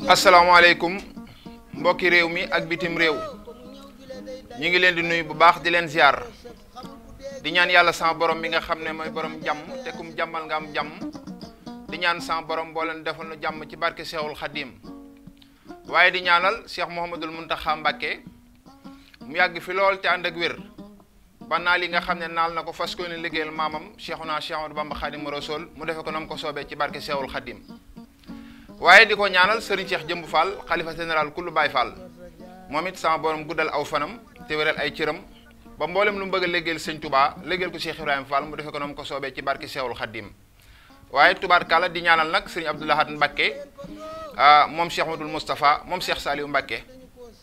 asalaamaaleykum mbokki réew mi ak bitim réew ñu ngi leen di nuyu bu baax di leen ziar di ñaan yàlla sama borom mi nga xam ne mooy borom jàmm te kum jàmmal nga am jàmm di ñaan sama borom boo leen defal nu jàmm ci barke Cheikhul Khadim waaye di ñaanal Cheikh Mouhamadul Mountakha Mbacké mu yàgg fi lool te ànd ak wér ba naal yi nga xam ne naal na ko fas ko ne liggéeyal maamam Cheikhuna Cheikh Ahmadou Bamba Khadimu Rasul mu defe ko nam ko soobee ci barke Cheikhul Khadim waaye di ko ñaanal Serigne Cheikh Jëmb Fall xalifa général kullu Baye Fall moom it sama borom guddal aw fanam te wéral ay cëram ba mboolem lu mu bëgg a liggéeyal Sëñ Touba liggéeyal ko Cheikh Ibrahima Fall mu defe ko nam ko soobee ci barke Cheikhul Khadim waaye tubaarkàlla di ñaanal nag Serigne Abdou Lahad Mbacké moom Cheikh Madul Moustapha moom Cheikh Saliou Mbacké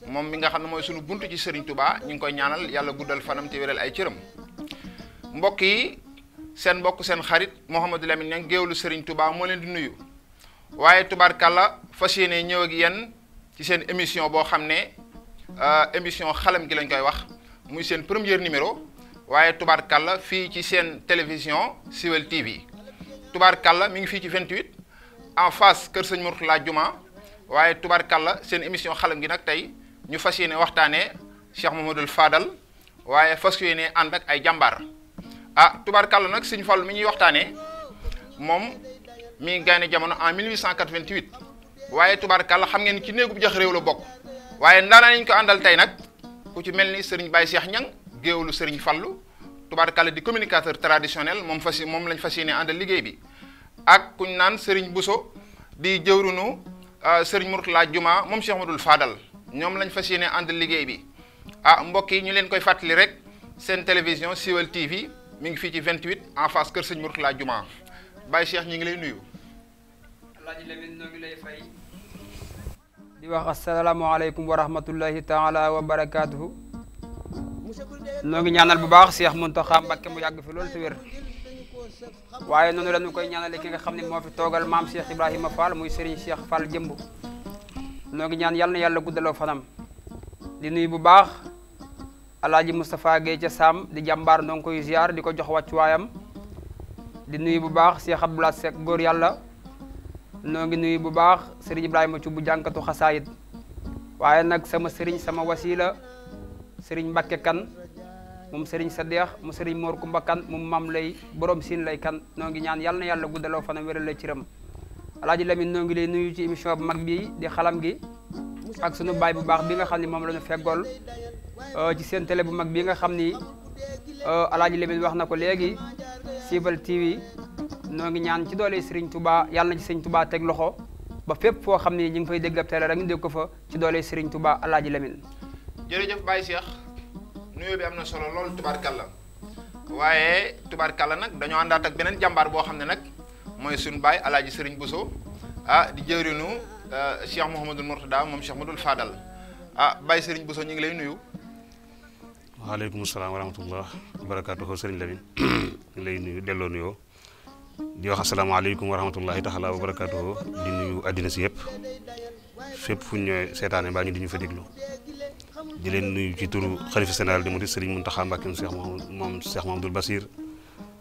moom mi nga xam ne mooy sunu buntu ci Serigne Touba ñu ngi koy ñaanal yàlla guddal fanam te wéral ay cëram mbokk yi seen mbokk seen xarit Mouhamadou Lamine Niang géewlu Serigne Touba moo leen di nuyu waaye tubaarkàlla fas yéene ñëw ak yéen ci seen émission boo xam ne émission xalam gi lañ koy wax muy seen premier numéro waaye tubaarkàlla fii ci seen télévision Siweul TV tubaarkàlla mi ngi fii ci 28 en face Kër Sëñ Mourtala Juma waaye tubaarkàlla seen émission xalam gi nag tey ñu fas yéene waxtaanee Cheikh Mouhamadoul Fadal waaye fas yéene ànd ak ay jàmbaar tubaarkàlla nag Sëñ Fallu mi ñuy waxtaanee moom mi ngi gane jamono en 1888 waaye tubaarkàlla xam ngeen ci néegub jax réew la bokk waaye ndaanaa nañ ko àndal tey nag ku ci mel ni Serigne Baye Cheikh Niang géewlu Serigne Fallu tubaarkàlla di communicateur traditionnel moom lañ fas yéene àndal liggéey bi ak kuñ naan Serigne Bousso di jëwrunu Serigne Mourtala Juma moom Cheikh Madul Fadal ñoom lañ fas yéene àndal liggéey bi mbokk yi ñu leen koy fàttali rek seen télévision Siweul TV mi ngi fii ci 28 en face Kër Sëñ Mourtala Juma Baye Cheikh ñi ngi lay nuyu. Alaaji Lamine noo ngi lay fay di wax asalaamaaleykum wa rahmatullahi taala wa barakaatuhu noo ngi ñaanal bu baax Cheikh Mountakha Mbacké mu yàgg fi loolu te wér waaye noonu la ñu koy ñaanale ki nga xam ne moo fi toogal maam Cheikh Ibrahima Fall muy Serigne Cheikh Fall Jëmb noo ngi ñaan yàlla na yàlla guddaloo fanam di nuyu bu baax Alaaji Moustapha Guèye ca Sam di jàmbaar noo ngi koy ziar di ko jox wàccuwaayam di nuyu bu baax Cheikh Abdoulaye Seck góor yàlla noo ngi nuyu bu baax Serigne Ibrahima Thioub bu jànkatu xasaayit waaye nag sama Serigne sama wasila Serigne Mbacké Kane moom Serigne Sadeex mu Serigne Mor Kumba Kane moom mam lay borom siin lay kan noo ngi ñaan yàlla na yàlla guddaloo fanam wéral la ciram Alaaji Lamine noo ngi lay nuyu ci émission bu mag bi di xalam gi ak sunu baay bu baax bi nga xam ne moom la ñu feggool ci seen télé bu mag bi nga xam ni Alaaji Lamine wax na ko léegi Siweul TV noo ngi ñaan ci doole Serigne Touba yàlla na ci Serigne Touba teg loxo ba fépp foo xam ni ñu ngi fay dégg ab télé rek ñu dégg ko fa ci doole Serigne Touba Alaaji Lamine. jërëjëf Baye Cheikh nuyoo bi am na solo lool tubaarkàlla waaye tubaarkàlla nag dañoo àndaat ak beneen jàmbaar boo xam ne nag mooy suñu baay Alaaji Serigne Bousso di jëwrinu Cheikh Mouhamadoul Mourtada moom Cheikh Madul Fadal Baye Serigne Bousso ñu ngi lay nuyu. waaleykum salaam wa rahmatullah wa barakaatuhu Serigne Lamine ñu ngi lay nuyu delloo nuyoo di wax asalaamaaleykum wa rahmatullahi taala wa barakaatuhu di nuyu àddina si yëpp fépp fu ñu ñëwee seetaane mbaa ñu di ñu fa déglu di leen nuyu ci turu xalifa général di murid Serigne Mountakha Mbacké moom Cheikh Mamadou Bassir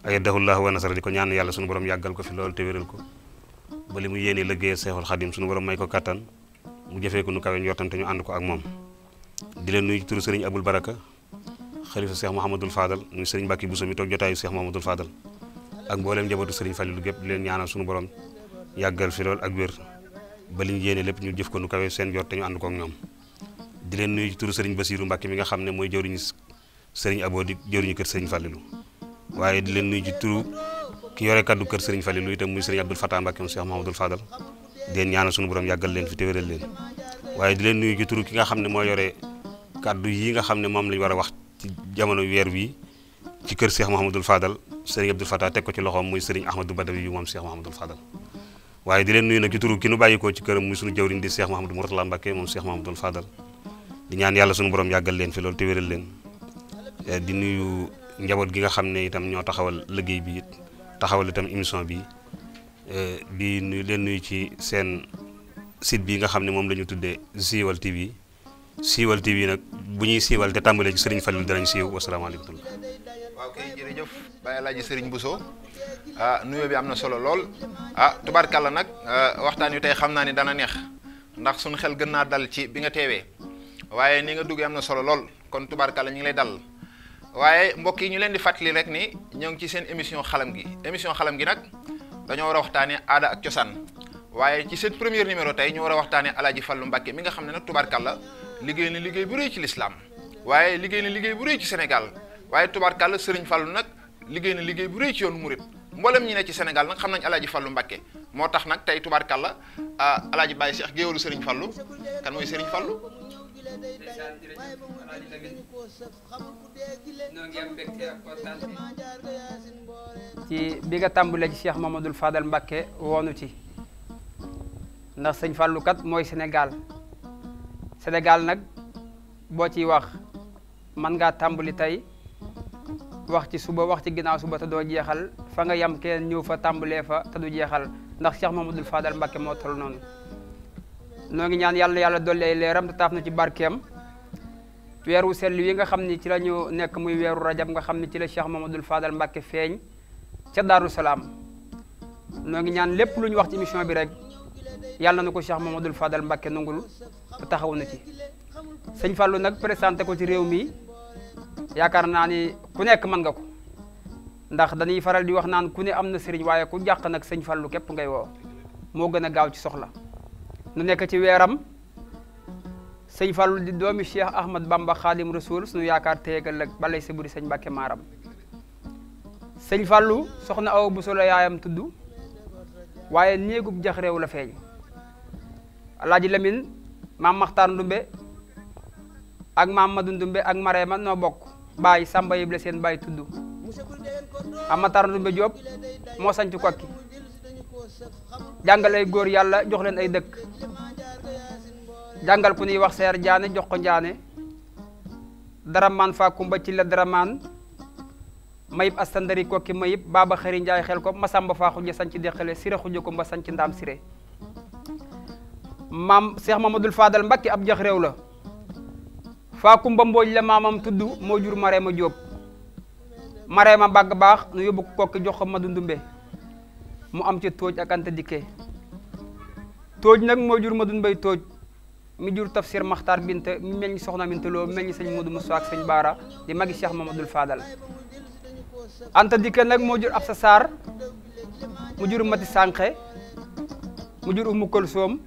ayyadahullahu wa nasara di ko ñaan yàlla sunu borom yàggal ko fi loolu te wéral ko ba li mu yéene liggéeyal Cheikhul Khadim sunu borom may ko kattan mu jëfee ko nu kawe njortam te ñu ànd ko ak moom di leen nuyu ci turu Serigne Aboul Baraka xalifa Cheikh Mouhamadoul Fadal muy Serigne Mbacké Bousso mi toog jotaayu Cheikh Mouhamadoul Fadal ak mboolem njabootu Serigne Fallilou gépp di leen ñaanal sunu borom yàggal fi lool ak wér ba li ñu yéene lépp ñu jëf ko nu kawe seen jot te ñu ànd ko ak ñoom di leen nuyu ci turu Serigne Bassirou Mbacké mi nga xam ne mooy jëwriñu Serigne Abo di jëwriñu kër Serigne Fallilou waaye di leen nuyu ci turu ki yore kaddu kër Serigne Fallilou itam muy Serigne Abdoul Fatah Mbacké mu Cheikh Mouhamadoul Fadal di leen ñaanal sunu borom yàggal leen fi te wéral leen waaye di leen nuyu ci turu ki nga xam ne moo yore kaddu yi nga xam ne moom lañ war a wax ci jamono weer wi ci kër Cheikh Mouhamadoul Fadal Serigne Abdoul Fatah teg ko ci loxoom muy Serigne Ahmadou Badawi yu moom Cheikh Mouhamadoul Fadal waaye di leen nuyu nag ci turu ki nu bàyyikoo ci këram muy sunu jawriñ di Cheikh Mouhamadou Mourtala Mbacké moom Cheikh Mouhamadoul Fadal di ñaan yàlla sunu borom yàggal leen fi loolu te wéral leen di nuyu njaboot gi nga xam ne itam ñoo taxawal liggéey bi taxawal itam émission bi di nuyu leen nuyu ci seen site bi nga xam ne moom la ñu tuddee Siweul TV Siweul TV nag bu ñuy siiwal te tàmbalee ci Serigne Fallilou danañ siiw wasalaamaaleykum. waaw kay jërëjëf Baye Alaaji Serigne Bousso nuyoo bi am na solo lool tubaarkàlla nag waxtaan wi tey xam naa ni dana neex ndax suñu xel gën naa dal ci bi nga teewee waaye ni nga duggee am na solo lool kon tubaarkàlla ñu ngi lay dal waaye mbokk yi ñu leen di fàttali rek ni ñoo ngi ci seen émission xalam gi nag dañoo war a waxtaanee aada ak cosaan waaye ci seen premier numéro tey ñu war a waxtaanee Alaaji Fallu Mbàkke mi nga xam ne nag tubaarkàlla liggéey na liggéey bu rëy ci lislaam waaye liggéey na liggéey bu rëy ci Sénégal waaye tubaarkàlla Sëriñ Fallu nag liggéey na liggéey bu rëy ci yoonu murit mboolem ñi ne ci Sénégal nag xam nañ Alaaji Fallu Mbàkke moo tax nag tey tubaarkàlla Alaaji Baye Cheikh géewalu Sëriñ Fallu kan mooy Sëriñ Fallu ci bi nga tàmbalee ci Cheikh Mamadou Fadal Mbàkke woonu ci ndax sëñ Fallu kat mooy Sénégal nag boo ciy wax man ngaa tàmbali tey wax ci suba wax ci ginnaaw suba te doo jeexal fa nga yam kenn ñëw fa tàmbalee fa te du jeexal ndax Cheikh Mamadou Fadal Mbàkke moo toll noonu noo ngi ñaan yàlla dolli ay leeram te taaf na ci barkeem weeru sell wi nga xam ni ci la ñu nekk muy weeru rajab nga xam ni ci la Cheikh Mamadou Fadal Mbàkke feeñ ca Daaru Salaam noo ngi ñaan lépp lu ñu wax ci émission bi rek yàlla na ko Cheikh Mamadou Fadal Mbàkke nangul te taxaw na ci sëñ Fallu nag présenté ko ci réew mi yaakaar naa ni ku nekk mën nga ko ndax dañuy faral di wax naan ku ne am na sëriñ waaye ku jàq nag sëñ Fallu képp ngay woo moo gën a gaaw ci soxla nu nekk ci weeram sëñ Fallu di doomi Cheikh Ahmad Bamba Xaadim Rasul suñu yaakaar téyegal ak balay sa buri sëñ Mbàkke Maaram sëñ Fallu soxna Awa Buso la yaayam tudd waaye néegub jax réew la feeñ Alaaji Lamin maam Maxtaar Ndumbe ak maam Madu Ndumbe ak Mareema noo bokk baay Samba yëble seen baay tudd am Maxtaar Ndumbe Jóob moo sanc Kokki jàngal ay góor yàlla jox leen ay dëkk jàngal ku ñuy wax seer jaane jox ko njaane daramaan fa kumba ci la daramaan mayib astandari Kokki mayib baaba xëri njaay xel ko masamba faa xujja sanc deqale sira xujja ko mba sanc ndaam siré maam Cheikh Mamadou Fadal Mbàkke ab jax réew la faa kumba mbooj la maamam tudd moo jur Mareema Jóob Mareema bàgg baax nu yóbbu ko Kokki jox ko Madu Ndumbe mu am ci tooj ak anta dikkee tooj nag moo jur Madu Mbay tooj mi jur tafsir Maxtaar Binta mi meññ soxna Mintaloo meññ sëñ Mudu Musaa ak sëñ Baara di magi Cheikh Mamadou Fadal anta dikkee nag moo jur Absa Saar mu jur Mati Sànqe mu jur Umu Kolsoom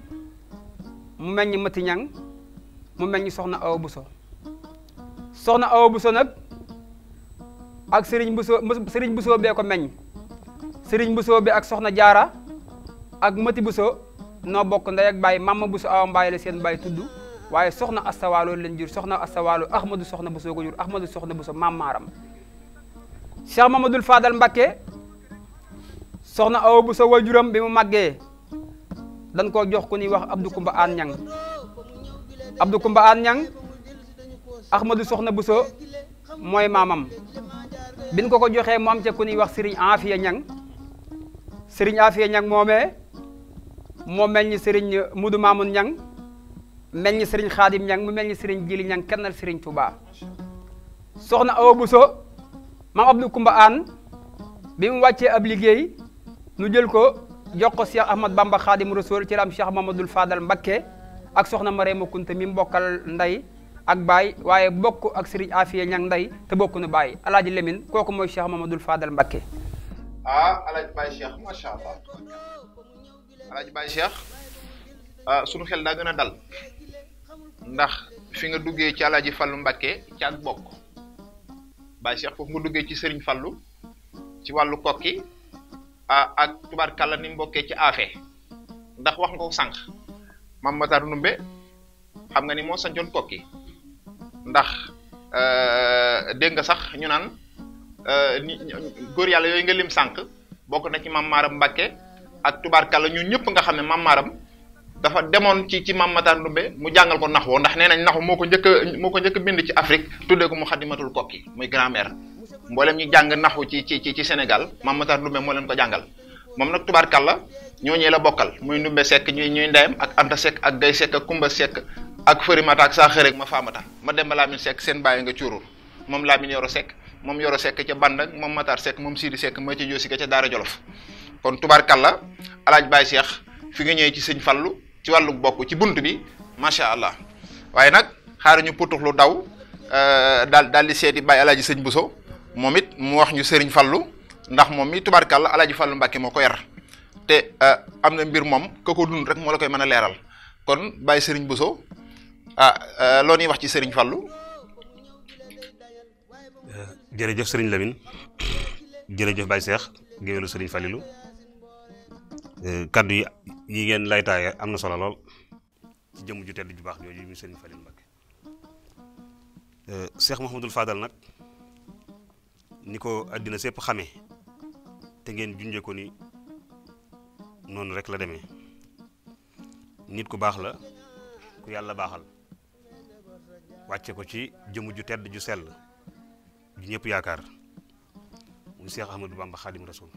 mu meññ Mati Ñang mu meññ soxna Awa Buso soxna Awa Buso nag ak Sëriñ Buso bee ko meññ Sëriñ Buso bi ak soxna Jaara ak Mati Buso noo bokk ndey ak baay Mama Buso Awa Mbaay la seen baay tudd waaye soxna Astawaalo leen jur soxna Astawaalo Ahmadu soxna Buso ko jur Ahmadu soxna Buso maam Maaram Cheikh Mamadou Fadal Mbàkke soxna Awa Buso waajuram bi mu màggee dañ koo jox ku ñuy wax Abdou Kumba Aan Ñang Abdou Kumba Aan Ñang Ahmadu soxna Buso mooy maamam biñ ko joxee mu am ca ku ñuy wax Sëriñ Afiya Ñang Sëriñ Afiya Ñang moomee moo meññ Sëriñ Mudu Maamun Ñang meññ Sëriñ Xaadim Ñang mu meññ Sëriñ Jili Ñang kennal Sëriñ Tuubaa soxna Awa Buso maam Abdou Kumba Aan bi mu wàccee ab liggéey nu jël ko jox ko Cheikh Ahmad Bamba Xaadim Rasul ci la am Cheikh Mamadou Fadal Mbakke ak soxna Mareema Kunta mi mbokkal ndey ak baay waaye bokk ak Sëriñ Afiya Ñang ndey te bokk nu baay Alaaji Lemin kooku mooy Cheikh Mamadou Fadal Mbakke Alaaji Baye Cheikh macha allah Alaaji Baye Cheikh sunu xel daa gën a dal ndax fi nga duggee ci Alaaji Fallu Mbakke ci ak bokk Baye Cheikh foofu nga duggee ci Sëriñ Fallu ci wàllu Kokki ak tubaarkàlla ni mu bokkee ci Afe ndax wax nga ko sànq Maam Matar Ndumbe xam nga ni moo sancoon Kokki ndax dégg nga sax ñu naan góor yàlla yooyu nga lim sànq bokk na ci Maam Maaram Mbàkke ak tubaarkàlla ñun ñëpp nga xam ne Maam Maaram dafa demoon ci Maam Matar Ndumbe mu jàngal ko naxwu ndax nee nañ naxwu moo ko njëkk bind ci Afrique tuddee ko mu xadimatul Kokki muy grammaire mboolem ñi jàng naxwu ci Sénégal Maam Matar Ndumbe moo leen ko jàngal moom nag tubaarkàlla ñooñee la bokkal muy Ndumbe Sekk ñuy ndeyam ak Anta Sekk ak Gay Sekk ak Kumba Sekk ak Fërimata ak saa xëreg ma faamata ma dem ba Laamin Sekk seen bàyyi nga cuurur moom Laamin Yoro Sekk moom Yoro Sekk ca Bandak moom Matar Sekk moom Sidi Sekk ma ci Joosi ka ca Daara Jolof kon tubaarkàlla Alaaji Baye Cheikh fi nga ñëwee ci sëñ Fallu ci wàllu bokk ci bunt bi macha allah waaye nag xaaruñu putuxlu daw daal di seeti Baye Alaaji Sëñ Buso moom it mu wax ñu Sëriñ Fallu ndax moom mi tubarkàlla Alaaji Fallu Mbàkke moo ko yar te am na mbir moom ka ko dund rek moo la koy mën a leeral kon Baye Sëriñ Buso loo ñuy wax ci Sëriñ Fallu. jërëjëf Sëriñ Lamine jërëjëf Baye Cheikh géwélu Sëriñ Fallilu kaddu yi ngeen lay taaye am na solo lool ci jëmm ju tedd ju baax jooju muy Sëriñ Fallilu Mbàkke Cheikh Mouhamadul Fadal nag ni ko àddina sépp xamee te ngeen junjee ko ni noonu rek la demee nit ku baax la ku yàlla baaxal wàcce ko ci jëmm ju tedd ju sell ju ñëpp yaakaar muy Cheikh Ahmadou Bamba Khadim Rasoul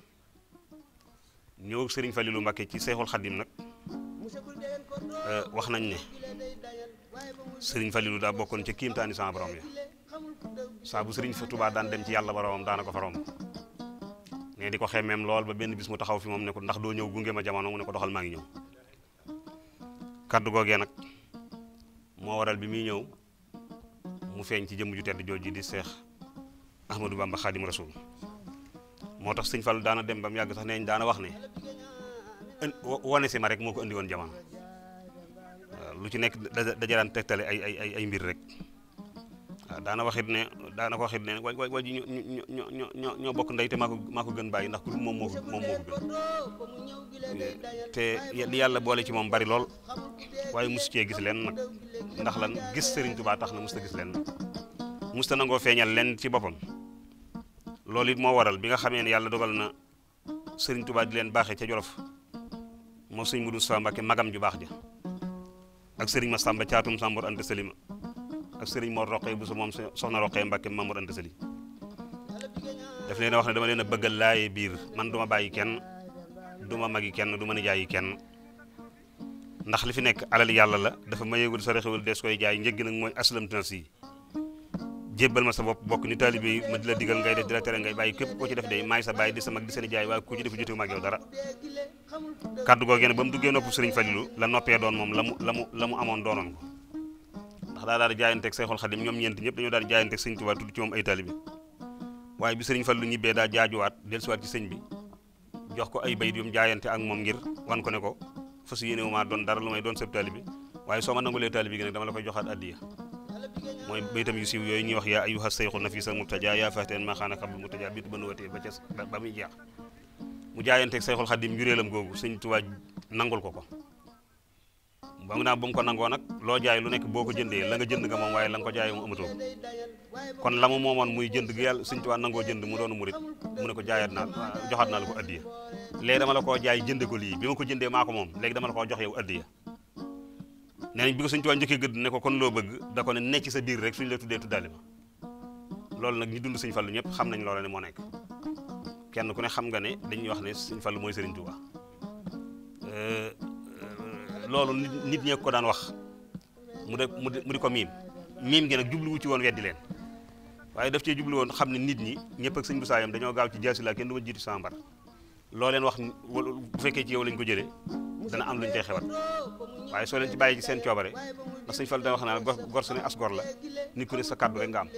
ñëw ak Serigne Fallilu Mbàkke ci Seexul Xadim nag wax nañ ne Serigne Fallilu daa bokkoon ca kiimtaani sama borom ya saa bu Serigne Touba daan dem ci yàlla boromam daana ko fa romb ne di ko xemmeem lool ba benn bis mu taxaw fi moom ne ko ndax doo ñëw gunge ma jamono mu ne ko doxal maa ngi ñëw kaddu googee nag moo waral bi muy ñëw mu feeñ ci jëmm ju tedd jooju di Cheikh Ahmadou Bamba Khadim Rasoul moo tax Sëñ Fallu daana dem ba mu yàgg sax neeñ daana wax ne wane si ma rek moo ko andi woon jamono lu ci nekk dajaraan tegtale ay mbir rek waaw daana waxit ne waa ji ñoo bokk ndey te maa ko gën bàyyi ndax ku moom moo ko gën te li yàlla boole ci moom bari lool waaye mosu cee gis leen nag ndax lan gis Serigne Touba tax na musta gis leen musta nangoo feeñal leen ci boppam loolu it moo waral bi nga xamee ne yàlla dogal na Serigne Touba di leen baaxee ca Jolof moo sëñ Mudu Sa Mbàkke magam ju baax ja ak Serigne Massamba caatum Sambor Anta Salima ak Serigne Mor Roqee bu su moom soxna Roqee Mbàkke Mamour Anta Sali daf leen a wax ne dama leen a bëggal laaye biir man duma bàyyi kenn duma magi kenn duma nijaayi kenn ndax li fi nekk alal yàlla la dafa mayeegul sa rexewul des koy jaay njëgg nag mooy aslamtu nafsi jébbal ma sa bopp bokk ni taalibe yi ma di la digal ngay def di la tere ngay bàyyi képp koo ci def day maay sa bàyyi di sa mag di seen jaay waaye ku ci def jotewu ma ak yow dara kaddu googee nag ba mu duggee nopp Serigne Fallilu la noppee doon moom la mu amoon doonoon ko ndax daa daal di jaayanteeg Seexul Xadim ñoom ñeent ñëpp dañoo daal di jaayanteeg Sëñ Tuubaa tudd ci moom ay taalibe waaye bi Serigne Fallilu ñibbee daa jaajuwaat dellusiwaat ci sëñ bi jox ko ay bayit yu mu jaayante ak moom ngir wan ko ne ko fas yéene wu maa doon dara lu may doon sëb taalibe waaye soo ma nangulee taalibe gi nag dama la koy joxaat addiya mooy baytam yu siiw yooyu ñuy wax yaa ayyuha sayxu nafisa mubtaja yaa fahteen ma xaana xablu mubtaja bitu ba nuwatee ba muy jeex mu jaayanteeg Seexul Xadim njuréelam googu Sëñ Tuubaa nangul ko ba mu mu ko nangoo nag loo jaay lu nekk boo ko jëndee la nga jënd nga moom waaye la nga ko jaay mu amatoo kon la mu moomoon muy jënd gi yàlla Sëñ Tuubaa nangoo jënd mu doonu murit mu ne ko jaayaat naa joxaat naa la ko addiya léegi dama la koo jaay jënde ko lii bi ma ko jëndee maa ko moom léegi dama la koo jox yow addiya nee nañ bi ko Sëñ Tuubaa njëkkee gëdd ne ko kon loo bëgg da ko ne nekk ci sa biir rek suñu la tuddee tuddaale ma loolu nag ñi dund Sëñ Fallu ñëpp xam nañ loola ne moo nekk kenn ku ne xam nga ne dañuy wax ne Sëñ Fallu mooy Sëriñ Tuubaa loolu nit ñee ko daan wax mu di ko miim gi nag jubluwu ci woon weddi leen waaye daf cee jublu woon xam ne nit ñi ñëpp ak sëñ bu saayam dañoo gaaw ci jaasi la kenn du ma jiitu sama mbar loo leen wax bu fekkee ci yow lañ ko jëlee dana am luñ koy xewat waaye soo leen ci bàyyi ci seen coobare ndax Sëñ Fall dana wax naa gor su ne as gor la nit ku ne sa kàddu rek nga am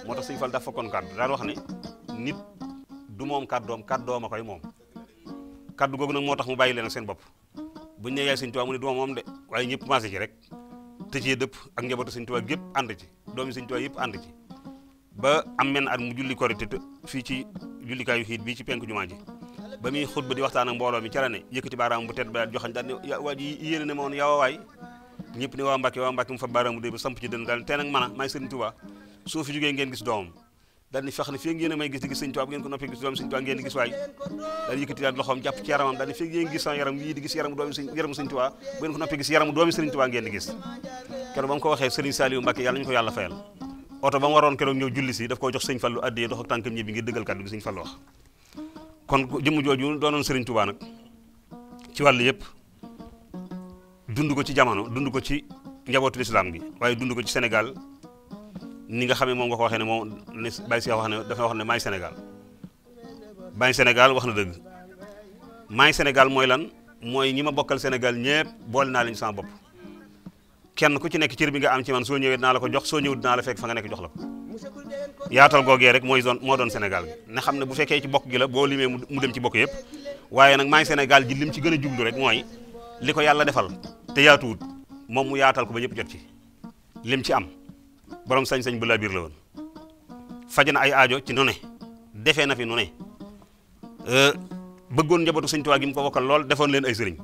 moo tax Sëñ Fall dafa fokkoon kàddu daan wax ne nit du moom kàddoom a koy moom kàddu googu nag moo tax mu bàyyi leen ak seen bopp buñ ne yaay Sëñ Tuubaa mu ne du moom de waaye ñëpp commencé ci rek te cee dëpp ak njabootu Sëñ Tuubaa yëpp ànd ci doomi Sëñ Tuubaa yëpp ànd ci ba am menn at mu julli korité fii ci jullikaayu xiit bii ci penku jumaa ji ba muy xutba di waxtaan ak mbooloo mi ca la ne yëkkati baaraam bu tedd ba joxañ daal ne waa ji yéene ne moon yaa waay ñëpp ne waa Mbàkke mu fa baaraam bu dee ba samp ci dënn daal te nag man a maay Sëriñ Tuubaa soo fi jógee ngeen gis doomam daal ni fex ne fii ngeen may gis di gis Sëñ Tuubaa bu ngeen ko noppee gis doomu Sëñ Tuubaa ngeen di gis waay daal yëkkati daal loxoom jàpp ci yaramam daal ni fii ngeen gis sama yaram yii di gis yaramu Sëñ Tuubaa bu ngeen ko noppee gis yaramu doomi Sëriñ Tuubaa ngeen di gis keroog ba mu ko waxee Sëriñ Saliou Mbàkke yàlla ñu ko yàlla fayal oto ba mu waroon keroog ñëw julli si daf koo jox Sëñ Fallu addiyee dox ak tànkam ñi bi ngir dëggal kàddu gi Sëñ Fallu wax kon jëmm jooju doonoon Sëriñ Tuubaa nag ci wàll yëpp dund ko ci jamono dund ko ci njabootu lislaam gi waaye dund ko ci Sénégal ni nga xamee moom nga ko waxee ne moom ne Baye Cheikh wax ne dafa wax ne maay Sénégal wax na dëgg maay Sénégal mooy lan mooy ñi ma bokkal Sénégal ñëpp boole naa leen sama bopp kenn ku ci nekk cër bi nga am ci man soo ñëwee dinaa la ko jox soo ñëwut dinaa la fekk fa nga nekk jox la ko yaatal googee rek moo doon Sénégal gi ne xam ne bu fekkee ci bokk gi la boo limee mu dem ci bokk yëpp waaye nag maa ngi Sénégal ji lim ci gën a jublu rek mooy li ko yàlla defal te yaatuwut moom mu yaatal ko ba ñëpp jot ci lim ci am borom sañ-sañ bu laa biir la woon faj na ay aajo ci nu ne defee na fi nu ne bëggoon njabootu sëñ Tuubaa gi mu ko bokkal lool defoon leen ay sëriñ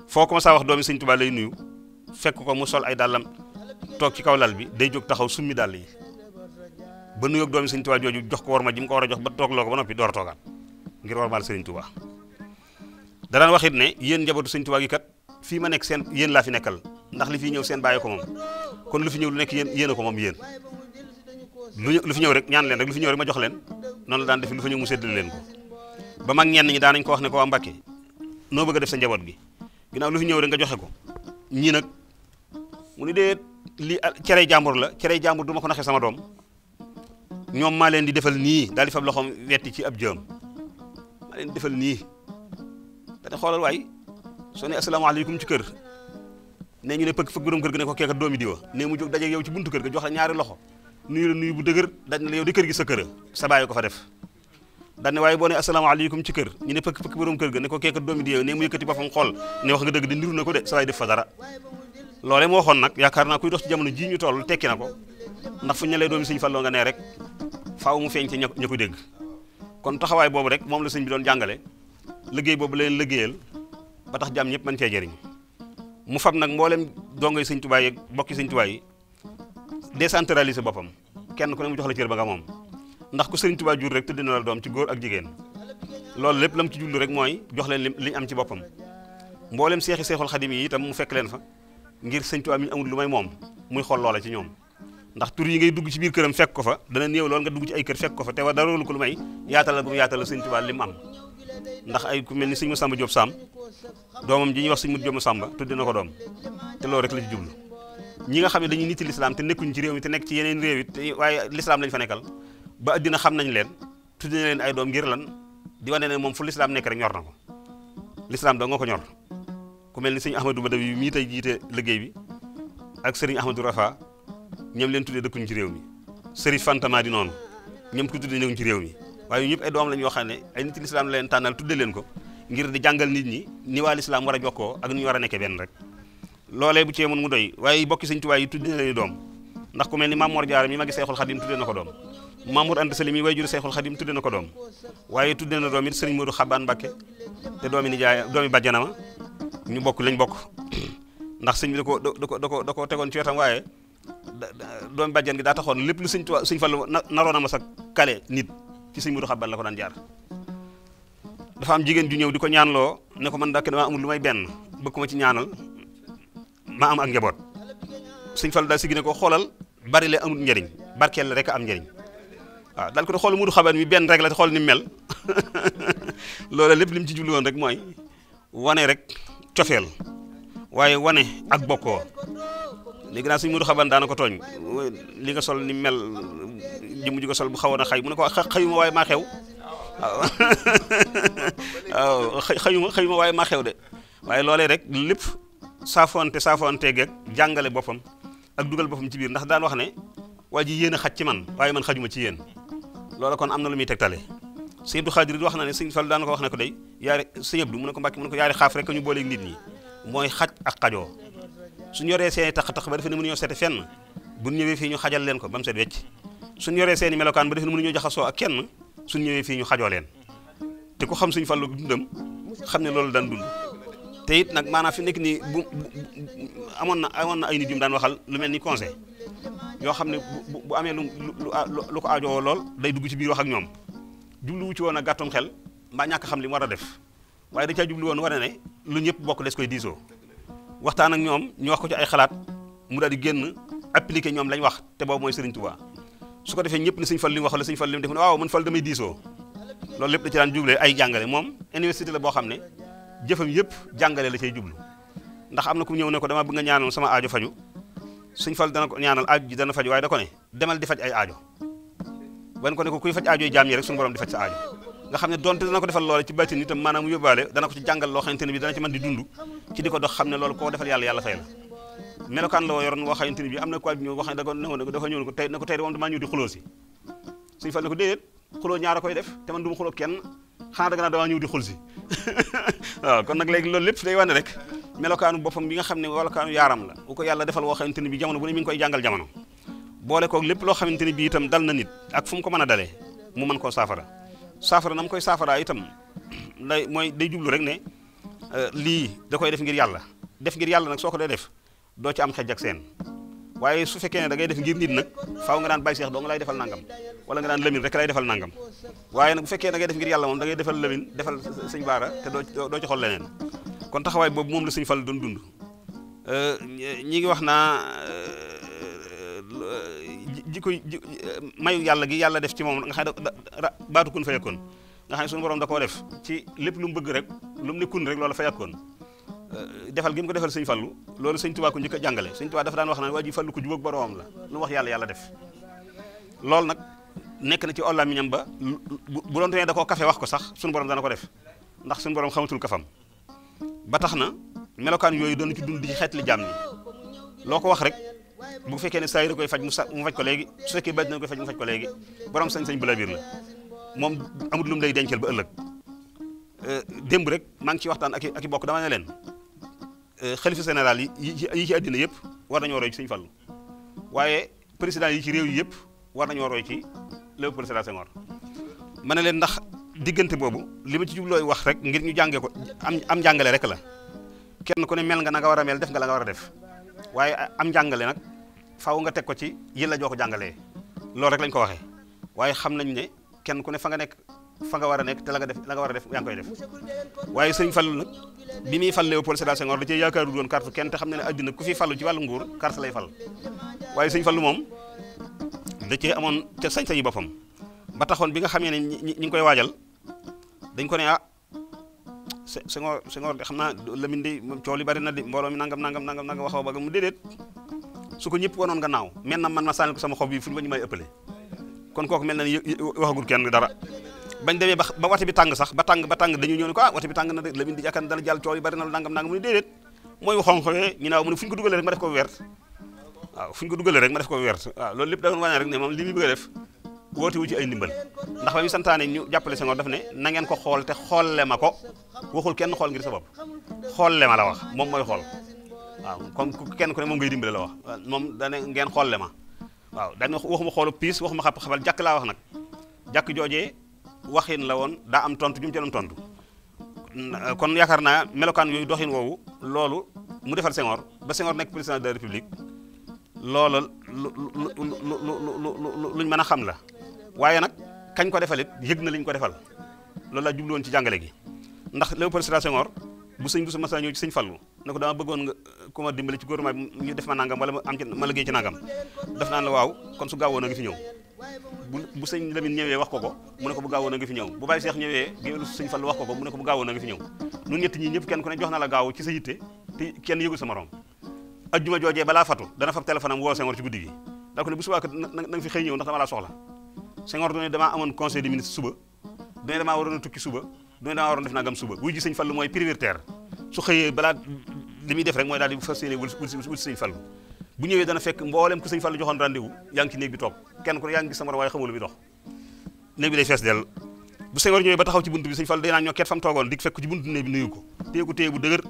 foo ko ma saa wax doomi sëñ Tuubaa lay nuyu fekk ko mu sol ay dàllam toog ci kaw lal bi day jóg taxaw summi dàll yi ba nuyoog doomi sëñ Tuubaa jooju jox ko war ma ji mu ko war a jox ba toog loo ko ba noppi door a toogaat ngir war maal sëriñ Tuubaa da daan waxit ne yéen njabootu sëñ Tuubaa gi kat fii ma nekk seen yéen laa fi nekkal ndax li fi ñëw seen bàyyi ko moom kon lu fi ñëw lu nekk yéen a ko moom yéen lu fi ñëw rek ñaan leen rek lu fi ñëw rek ma jox leen noonu la daan def lu fi ñëw mu séddale leen ko ba mag ñenn ñi daanañ ko wax ne ko waa Mbàkke noo bëgg a def sa njaboot gi ginnaaw lu fi ñëw rek nga joxe ko ñii nag mu ni dee li cerey jàmbur la cerey jàmbur du ma ko naxee sama doom ñoom maa leen di defal nii daal di fab loxoom wetti ci ab jëm maa leen di defal nii te xoolal waay soo ne asalaamaaleykum ci kër ne ñu ne pëkk borom kër ga ne ko keekat doomi diwa ne mu jóg daje yow ci buntu kër ga jox la ñaari loxo nuyu la nuyu bu dëgër dañ ne la yow di kër gi sa kër sa bàyyi ko fa def dañ ne waaye boo ne asalaamaaleykum ci kër ñu ne pëkk borom kër ga ne ko keekat doomi diwa ne mu yëkkati boppam xool ne wax nga dëgg di niru na ko de sa waay def fa dara loolee moo waxoon nag yaakaar naa kuy dox ci jamono ji ñu toll tekki na ko ndax fu ñu lay doomi sëñ Fallu nga ne rek faaw mu feeñ ci ña ko dégg kon taxawaay boobu rek moom la sëñ bi doon jàngale liggéey boobu leen liggéeyal ba tax jàmm ñëpp mën cee jëriñ mu fab nag mboolem dongoy sëñ Tuubaa yi bokki sëñ Tuubaa yi décentraliser boppam kenn ku ne mu jox la cër ba nga moom ndax ku sëriñ Tuubaa jur rek tudd na la doom ci góor ak jigéen loolu lépp lam ci jullu rek mooy jox leen li ñu am ci boppam mboolem seexul xadim yi itam mu fekk leen fa ngir sëñ Tuubaa mi amul lu may moom muy xool loola ci ñoom ndax tur yi ngay dugg ci biir këram fekk ko fa dana néew lool nga dugg ci ay kër fekk ko fa te wa dara lu ko lu may yaatal la bu mu yaatal la sëñ Tuubaa li mu am ndax ay ku mel ni sëñ Masamba Diop Sam doomam ji ñuy wax sëñ Mut Diop Masamba tudde na ko doom te loolu rek la ci jublu ñi nga xam ne dañuy niti lislaam te nekkuñ ci réew mi te nekk ci yeneen réew it waaye lislaam lañ fa nekkal ba addina xam nañ leen tudde na leen ay doom ngir lan di wane ne moom fu lislaam nekk rek ñor na ko lislaam da nga ko ñor ku mel ni sëñ Ahmadou Badawi mii tey jiite liggéey bi ak sëriñ Ahmadou Rafa ñoom leen tuddee dëkkuñ ci réew mi sëriñ Fantama di noonu ñoom ko tuddee ñëwuñ ci réew mi waaye ñëpp ay doom lañ yoo xam ne ay nit lislaam la leen tànnal tudde leen ko ngir di jàngal nit ñi ni waa lislaam war a jokkoo ak ni ñu war a nekkee benn rek loolee bu cee mën mu doy waaye bokki sëñ Tuubaa yi tudde na leen doom ndax ku mel ni Mamoor Jaara mi magi Seexul Xadim tudde na ko doom Mamour Anta Sali mi way juru Seexul Xadim tudde na ko doom waaye tudde na doom it sëriñ Moodu Xabaan Mbàkke te doomi nijaay doomi bàjjanama ñu bokk lañ bokk ndax sëñ bi da ko tegoon ci wetam waaye doomi bàjjan gi daa taxoon lépp lu sëñ Fallu naroon a ma sa kale nit ci sëñ Moodu Xabaan la ko daan jaar dafa am jigéen ju ñëw di ko ñaanloo ne ko man dak dama amul lu may benn bëgg ko ma ci ñaanal ma am ak njaboot sëñ Fallu daal si gi ne ko xoolal bari le amul njëriñ barkeel la rek am njëriñ waaw daal ko te xool Moodu Xabaan mi benn rek la te xool ni mel loolu lépp li mu ci jublu woon rek mooy wane rek cofeel waaye wane ak bokkoo léegi naa suñ Moodu Xabaan daana ko tooñ li nga sol ni mel jëmm ji nga sol bu xawoon a xay mu ne ko xayuma waaye maa xew waaw xayuma waaye maa xew de waaye loolee rek lépp saafonte geeg jàngale boppam ak dugal boppam ci biir ndax daan wax ne waa ji yéen a xaj ci man waaye man xajuma ci yéen loolu kon am na lu muy tegtale sëñ Abdou Xaadir wax na ne sëñ Fall daan ko wax ne ko day yaari sëñ Abdou mu ne ko Mbàkke mu ne ko yaari xaaf rek ñu booleeg nit ñi mooy xaj ak xajoo suñu yoree seeni tax ba defe ne mënuñoo seete fenn bu ñëwee fii ñu xajal leen ko ba mu set wecc suñu yoree seeni melokaan ba defe ne mënuñoo jaxasoo ak kenn suñu ñëwee fii ñu xajoo leen te ku xam suñu Fallu dundam xam ne loolu daan dund te it nag maanaam fi nekk nii amoon na ay nit yu mu daan waxal lu mel ni conseil yoo xam ne bu amee lu ko aajowoo lool day dugg ci biir wax ak ñoom jubluwu ci woon a gàttum xel mbaa ñàkk xam li mu war a def waaye da caa jublu woon wane ne lu ñëpp bokk des koy diisoo waxtaan ak ñoom ñu wax ko ci ay xalaat mu daal di génn appliqué ñoom lañ wax te boobu mooy Serigne Touba su ko defee ñëpp ne Sëñ Fall li mu wax la Sëñ Fall li mu def ne waaw man Fall damay diisoo loolu lépp da ci daan jublee ay jàngale moom université la boo xam ne jëfam yëpp jàngale la cay jublu ndax am na ku ñëw ne ko dama bëgg nga ñaanal sama aajo faju Sëñ Fall dana ko ñaanal aajo ji dana faju waaye da ko ne demal di faj ay aajo ban ko ne ko kuy faj aajo yi jaam ñi rek suñu borom di faj sa aajo nga xam ne donte dana ko defal loole ci bàttin itam maanaam mu yóbbaale dana ko ci jàngal loo xamante ne bi dana ci mën di dund ci di ko dox xam ne loolu koo defal yàlla fay la melokaan la woo yoroon woo xamante ne bi am na ko ñëw wax ne dafa ñëw ko tey ne ko tey moom damaa ñëw di xuloo si suñu fal ne ko déedéet xuloo ñaara koy def te man du ma xuloo kenn xanaa da nga naa damaa ñëw di xul si waaw kon nag léegi loolu lépp day wane rek melokaanu boppam bi nga xam ne melokaanu yaaram la bu ko yàlla defal woo xamante ne bi jamono bu ne mi ngi koy jàngal jamono boole koog lépp loo xamante ne bi itam dal na nit ak fu mu ko mën a dalee mu mën koo saafara na mu koy saafaraa itam day jublu rek ne lii da koy def ngir yàlla nag soo ko dee def doo ci am xej ak seen waaye su fekkee ne da ngay def ngir nit nag faaw nga daan Baye Cheikh doo nga lay defal nangam wala nga daan Lamine rek lay defal nangam waaye nag bu fekkee da ngay def ngir yàlla moom da ngay defal Lamine defal sëñ Baara te doo ci xool leneen kon taxawaay boobu moom la sëñ Fall doon dund ñi ngi wax naa mayu yàlla gi yàlla def ci moom nga xam ne baatu kun fa yakkoon nga xam ne suñu borom da koo def ci lépp lu mu bëgg rek lu mu ne kun rek loolu fa yakkoon defal gi mu ko defal sëñ Fallu loolu sëñ Tuubaa ko njëkk a jàngale sëñ Tuubaa dafa daan wax naan waa ji Fallu ko jubóog boromam la lu wax yàlla def loolu nag nekk na ci ollamiñam ba bu doon tee da koo kafe wax ko sax suñu borom dana ko def ndax suñu borom xamatul kafam ba tax na melokaan yooyu doon ci dund di ci xeetli jaam ni loo ko wax rek bu fekkee ne saa yi da koy faj mu faj ko léegi su fekkee bàyyi na koy faj mu faj ko léegi borom sañ-sañ bu la biir la moom amul lu mu lay dencal ba ëllëg démb rek maa ngi ci waxtaan ak i bokk dama ne leen xalifa général yi ci àddina yëpp war nañoo roy ci Sëñ Fallu waaye président yi ci réew yi yëpp war nañoo roy ci Léopold Sédar Senghor ma ne leen ndax diggante boobu li ma ci jublooy wax rek ngir ñu jàngee ko am njàngale rek la kenn ku ne mel nga na nga war a mel def nga la nga war a def waaye am njàngale nag faaw nga teg ko ci yéen la joo ko jàngalee loolu rek lañ ko waxee waaye xam nañ ne kenn ku ne fa nga war a nekk te la nga war a def yaa ngi koy def waaye Sëñ Fallu nag bi muy fal Léopold Sédar Senghor da cee yaakaaru doon carte kenn te xam ne àddina ku fi fallu ci wàllu nguur carte lay fal waaye Sëñ Fallu moom da cee amoon ca sañ-sañi boppam ba taxoon bi nga xamee ne ñi ngi koy waajal dañ ko ne Senghor de xam naa Lamine de coow li bari na de mbooloo mi nangam waxoo ba mu déedéet su ko ñëpp wanoon nga naaw mel na man ma sànni ko sama xob yi fu ñu may ëppale kon kooku mel na ni waxagul kenn dara bañ demee ba wate bi tàng sax ba tàng dañu ñëw ne ko wate bi tàng na de Lamine di yaakaar ne dana jàll coow yi bari na lu nangam mu ne déedéet mooy xonqwee ñu naaw mu ne fu ñu ko dugalee rek ma def ko wert waaw loolu lépp da doon wane rek ne moom li muy bëgg a def woote wu ci ay ndimbal ndax ba muy santaane ñu jàppale Senghor daf ne na ngeen ko xool te xoolle ma ko waxul kenn xool ngir sa bopp xoolle ma la wax moom mooy xool waaw kon kenn ku ne moom ngay dimbale la wax moom dane ngeen xoolle ma waaw dañ waxuma xoolu piis waxuma xabal jàkk laa wax nag jàkk joojee waxin la woon daa am tontu ju mu ci doon tontu kon yaakaar naa melokaan yooyu doxin woowu loolu mu defal Senghor ba Senghor nekk président de la République loolu luñ mën a xam la waaye nag kañ ko defalit yëg na liñ ko defal loolu laa jublu woon ci jàngale gi ndax Léopold Sédar Senghor bu sa masa ñëw ci Sëñ Fallu ne ko dama bëggoon nga ku ma dimbali ci gouvernement bi ñu def ma nangam wala ma liggéey ci nangam def naan la waaw kon su gaawoon a ngi fi ñëw bu sëñ Lamine ñëwee wax ko mu ne ko bu gaawoon a ngi fi ñëw bu Baye Cheikh ñëwee géwélu Sëñ Fallu wax ko mu ne ko bu gaawoon a ngi fi ñëw ñun ñett ñi ñëpp kenn ku ne jox na la gaaw ci sa yitte te kenn yëgul sa morom ajjuma joojee balaa fatu dana fab téléphone am woo Senghor ci guddi gi daal ko ne bu subaa na nga fi xëy ñëw ndax dama laa soxla Senghor du ne damaa amoon conseil des ministres suba du ne damaa waroon a tukki suba du ne damaa waroon def nangam suba wuy ji Sëñ Fallu mooy prioritaire su xëyee balaa li muy def rek mooy daal di fas yéene wut Sëñ Fallu bu ñëwee dana fekk mboolem ku Sëñ Fallu joxoon rendez-vous yaa ngi ci néeg bi toog kenn ku ne yaa ngi gis sa morom waaye xamul lu muy dox néeg bi day fees dell bu Senghor ñëwee ba taxaw ci buntu bi Sëñ Fallu day naan ñoo ket fam toogoon di fekk ci buntu néeg bi nuyu ko téye bu dëgër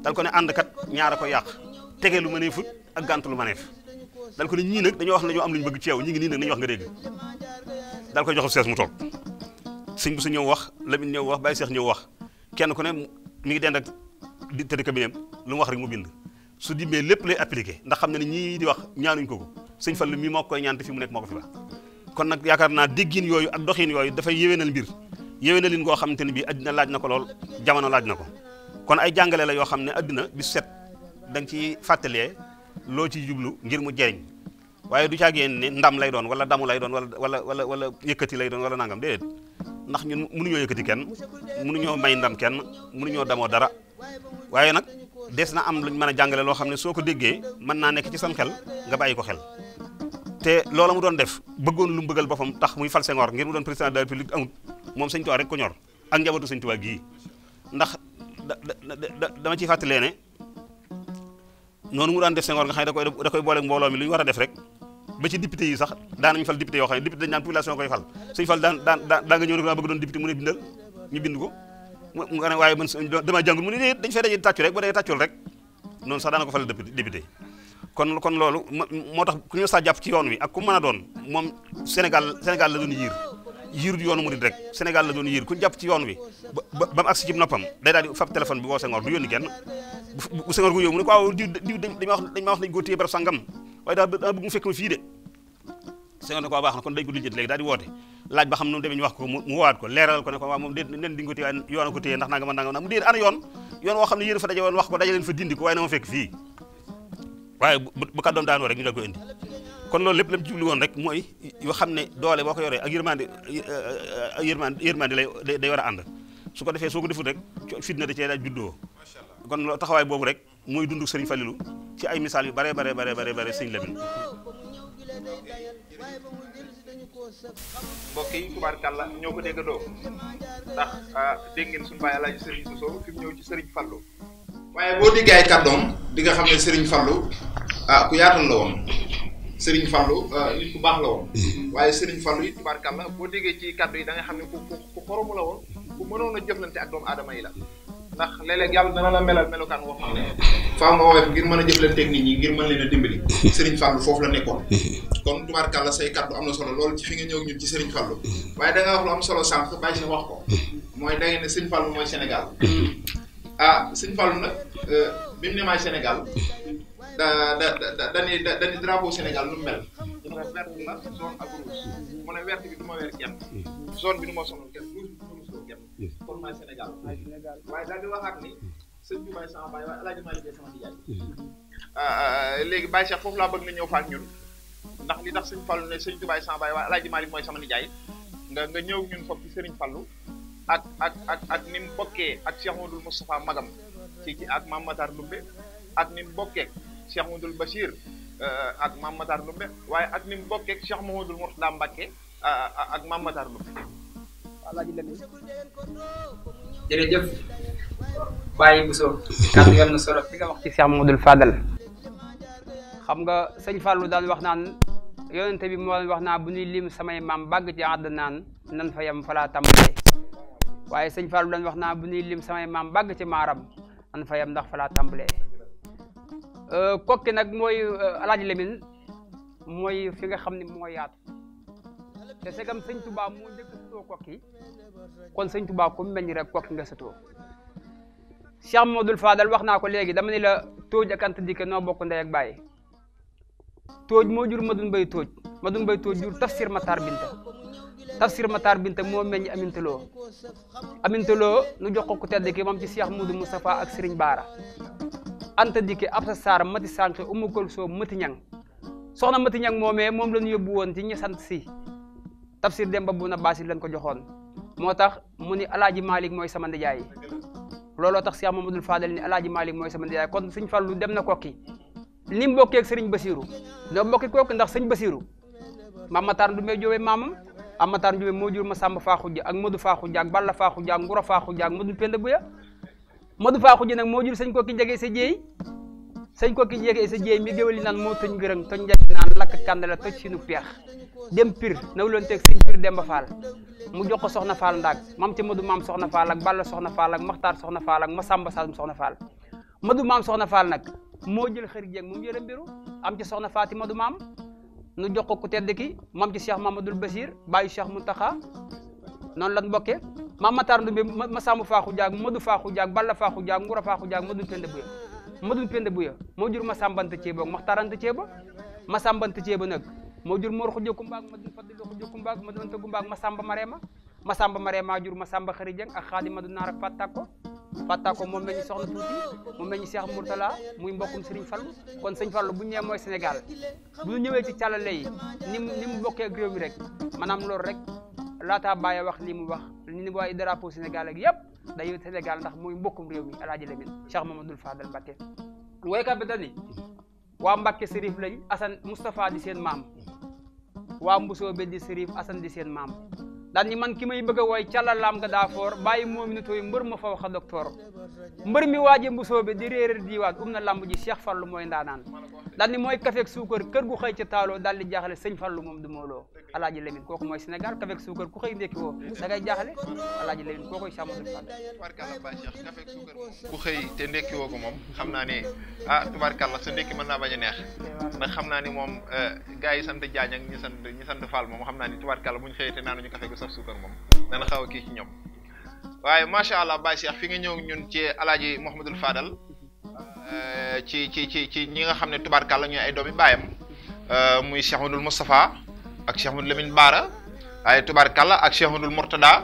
dal ko ne ànd kat ñaara ko yàq tegee lu mënee fut ak gàntu lu mëneef dal ko ne ñii nag dañoo wax ne dañoo am lu ñu bëgg ci yow ñi ngi nii nag nañu wax nga dégg dal koy joxal sees mu toog sëñ bu sa ñëw wax Lamine ñëw wax Baye Cheikh ñëw wax kenn ku ne mi ngi dend ak di tëdd cabinet lu mu wax rek mu bind su dimbee lépp lay appliqué ndax xam ne ne ñii di wax ñaanuñ ko Sëñ Fallu mii moo koy ñaan te fi mu nekk moo ko fi ba kon nag yaakaar naa déggin yooyu ak doxin yooyu dafay yéwénal mbir yéwénalin goo xamante ne bii addina laaj na ko lool jamono laaj na ko kon ay jàngale la yoo xam ne addina bi set da nga ci fàttalee loo ci jublu ngir mu jeriñ waaye du caagéen ne ndam lay doon wala damu lay doon wala yëkkati lay doon wala nangam déedéet ndax ñun mënuñoo yëkkati kenn mënuñoo may ndam kenn mënuñoo damoo dara waaye nag des na am luñ mën a jàngale loo xam ne soo ko déggee mën naa nekk ci sam xel nga bàyyi ko xel te loola mu doon def bëggoon lu mu bëggal boppam tax muy fal Senghor ngir mu doon président de la République amut moom sëñ Tuubaa rek ko ñor ak njabootu sëñ Tuubaa gii ndax dama ciy fàttalee ne noonu mu daan def Senghor nga xam ne da koy boole mbooloo mi lu ñu war a def rek ba ci député yi sax daanañu fal député yoo xam ne député dañ naan population koy fal suñu fal daan nga ñëw ne ko daa bëgg doon député mu ne bindal ñu bind ko mu nga ne waaye man dama jàngul mu ne dañ fay daje tàccu rek ba dee tàccul rek noonu sax daana ko fal député kon loolu moo tax ku ñu sa jàpp ci yoon wi ak ku mën a doon moom Sénégal la doon yiir yoonu murid rek Sénégal la doon yiir ku jàpp ci yoon wi ba mu agsi ci noppam day daal di fab téléphone bi woo Senghor du yónni kenn bu Senghor gu ñëw mu ne ko waaw diw dañ ma wax nañ ko téye barab sangam waaye daa bëgg mu fekk ma fii de Senghor ne ko baax na kon dañ ko lijjanti léegi daal di woote laaj ba xam nu mu demee ñu wax ko mu woowaat ko leeral ko ne ko waaw moom déet nen di nga ko téye yoon a ko téye ndax nanga mu déet ana yoon woo xam ne yéen fa daje woon wax ko daje leen fa dindi ko waaye na ma fekk fii waaye bu kàddoom daanoo rek ñu dal ko indi kon loolu lépp lam jubli woon rek mooy yoo xam ne doole boo ko yoree ak yërmande day war a ànd su ko defee soo ko defut rek fitna da cee daal juddoo kon loolu taxawaay boobu rek mooy dundu Sëriñ Fallilu ci ay misaal yu bare sëñ Lamin mbokk yi tubaarkàlla ñoo ko déggandoo ndax dégg ngeen suñu baay Alaaji Sëriñ Bousso fi mu ñëw ci Sëriñ Fallu waaye boo déggee ay kàddoom di nga xam ne Sëriñ Fallu ku yaatal la woon Sëriñ Fallu nit ku baax la woon waaye Sëriñ Fallu it tubaarkàlla boo déggee ci kàddu yi da nga xam ne ku xoromu la woon ku mënoon a jëflante ak doomu aadama yi la ndax léeg-léeg yàlla dana la melal melukaan woo xam ne faaw nga woowee ngir mën a jëflanteeg nit ñi ngir mën leen a dimbali Sëriñ Fallu foofu la nekkoon kon tubaarkàlla say kàddu am na solo loolu ci fi nga ñëw ñun ci Sëriñ Fallu waaye da nga wax lu am solo sànq bàyyi si wax ko mooy da ngeen ne Sëriñ Fallu mooy Sénégal Sëriñ Fallu nag bi mu ne maay Sénégal dañuy drapeau Sénégal nu mu mel mu ne vert la zone ak rouge mu ne vert bi du ma weer kenn zone bi du ma sonal kenn rouge bi du ma sonal kenn kon maay Sénégal waaye daal di waxaat ni sëñ bi may sama baay waaye Alaaji Maalik sama nijaay léegi Baye Cheikh foofu laa bëgg nga ñëw faak ñun ndax li tax sëñ Fallu ne sëñ Tuubaa sama baay waaye Alaaji Maalik mooy sama nijaay nga ñëw ñun foofu ci Sëriñ Fallu ak ni mu bokkee ak Cheikh Mouhamadoul Moustapha magam ci ak Mame Matar Ndoumbé ak ni mu bokkee Cheikh Mouhamadoul Bachir ak Mame Matar Ndoumbé waaye ak ni mu bokkee Cheikh Mouhamadoul Mourtada Mbacké ak Mame Matar Ndoumbé. jërëjëf Baye Bousso kàddu yam na solo fi nga wax ci Cheikh Mouhamadoul Fadal xam nga sëñ Fallou daan wax naan yonente bi moo wax naa bu ñuy lim samay maam bàgg ci àdd naan nan fa yem falaa tàmbalee waaye sëñ Fallou daan wax naa bu ñuy lim samay maam bàgg ci maaram nan fa yem ndax falaa tàmbalee kokki nag mooy Alaaji Lamin mooy fi nga xam ne moo yaatu te segam sëñ Touba moo njëkk sëtoo kokki kon sëñ Touba ku meññ rek kokki nga sëtoo Cheikh Mouhamadoul Fadal wax naa ko léegi dama ne la tooj ak Anta Dikke noo bokk ndey ak bàyyi tooj moo jur Madoune Mbaye tooj jur Tafsir Matar Binta moo meññ Amintaloo nu jox ko ku tedd ki moom ci Cheikh Moudou Moustapha ak Serigne Bara Anta Dikke Absa Sarr Mati Sànq Umu Kolso Mati Ñang soxna Mati Ñang moomee moom la ñu yóbbu woon ci ñi sant si Tafsir Demba Buna Baasi lañ ko joxoon moo tax mu ni Alaaji Malik mooy sama ndijaay looloo tax Cheikh Mouhamadoul Fadal ni Alaaji Malik mooy sama ndijaay kon sëñ Fallu dem na kokki ni mu bokkee ak sëriñ Basiru ñoo bokki kooku ndax sëñ Basiru Mame Matar Ndoumbé jóowe maamam Mame Matar Ndoumbé moo jur Masamba Faaxuja ak Modou Faaxuja ak Balla Faaxuja ak Ngura Faaxuja ak Modou Penda Buya Modou Faaxuja nag moo jur sëñ kokki jege sa jéey mi géwél yi naan moo tëñ gërëng toñ njëkk naan lakk kàndala toj sinu peex dem pir nawloon teeg sëñ pir Demba Fall mu jox ko soxna Fall ndaag mam ca Modou maam soxna Fall ak Balla soxna Fall ak Maxtaar soxna Fall ak Masamba Saalum soxna Fall Modou maam soxna Fall nag moo jël xëri jeeg mu yërëm mbiru am ci soxna Faati Modou maam nu jox ko ku tedd ki mam ci Cheikh Mamadoul Basir bàyyi Cheikh Mountakha noonu lan bokkee Mame Matar Ndoumbé Masamba Faaxu Jaag Modou Faaxu Jaag Balla Faaxu Jaag Ngura Faaxu Jaag Modou Penda Buya moo jur Masamba Anta Ceeba ak Maxtaar Anta Ceeba Masamba Anta Ceeba nag moo jur Mor Xuja Kumba ak Madou Fadil Xuja Kumba ak Madou Anta Kumba ak Masamba Marema jur Masamba Xari Jeng ak Xaadi Madou Naar ak Fattako moom meññi soxna tuuti moom meññi Cheikh Mourtala muy mbokkum Serigne Fallu kon sëñ Fallu bu ñu ñëwee mooy Sénégal bu ñu ñëwee ci càllale yi ni mu bokkee ak réew mi rek maanaam loolu rek laataa bàyyi wax li mu wax ni waaye drapeau Sénégal ak yëpp day Sénégal ndax muy mbokkum réew mi Alaaji Lamin Cheikh Mouhamadoul Fadal Mbacké woykat bi dani waa Mbacké Sérif lañ Assane Moustapha di seen maam waa Mbusoo be di Sérif Assane di seen maam daal ni man ki may bëgg a woy càllalaam nga daa foor bàyyi moomi tooy mbër ma fa waxa docteur mbër mi waaje bu soobe di réeréer diiwaan na lamb ji Cheikh Fallou mooy ndaanaan daal ni mooy kafeeg suukar kër gu xëy ca taaloo daal di jaaxle sëñ Fallou moom du mooloo alaaji Lamine kooku mooy Sénégal kafeeg suukar ku xëy ndekki woo da ngay jaaxle alaaji Lamine kookoy sàmmadul Fall tubaarkàlla Baye Cheikh kafeeg suukar ku xëy te ndekki woo ko moom xam naa ne tubaarkàlla sa ndekki mën naa bañ a neex ndax xam naa ni moom gars yi sant Jaañ ak ñi sant Fall moom xam naa ni tubaarkàlla buñ xëyee te naanuñu café gu saf suukar moom dana xaw a kii ci ñoom waaye macha allah Baye Cheikh fi nga ñëw ñun ci alaaji Mouhamadul Fadal ci ñi nga xam ne tubaarkàlla ñooy ay doomi baayam muy Cheikh Amadou Moustapha ak Cheikh Amadou Lamine Bara waaye tubaarkàlla ak Cheikh Amadou Mourtada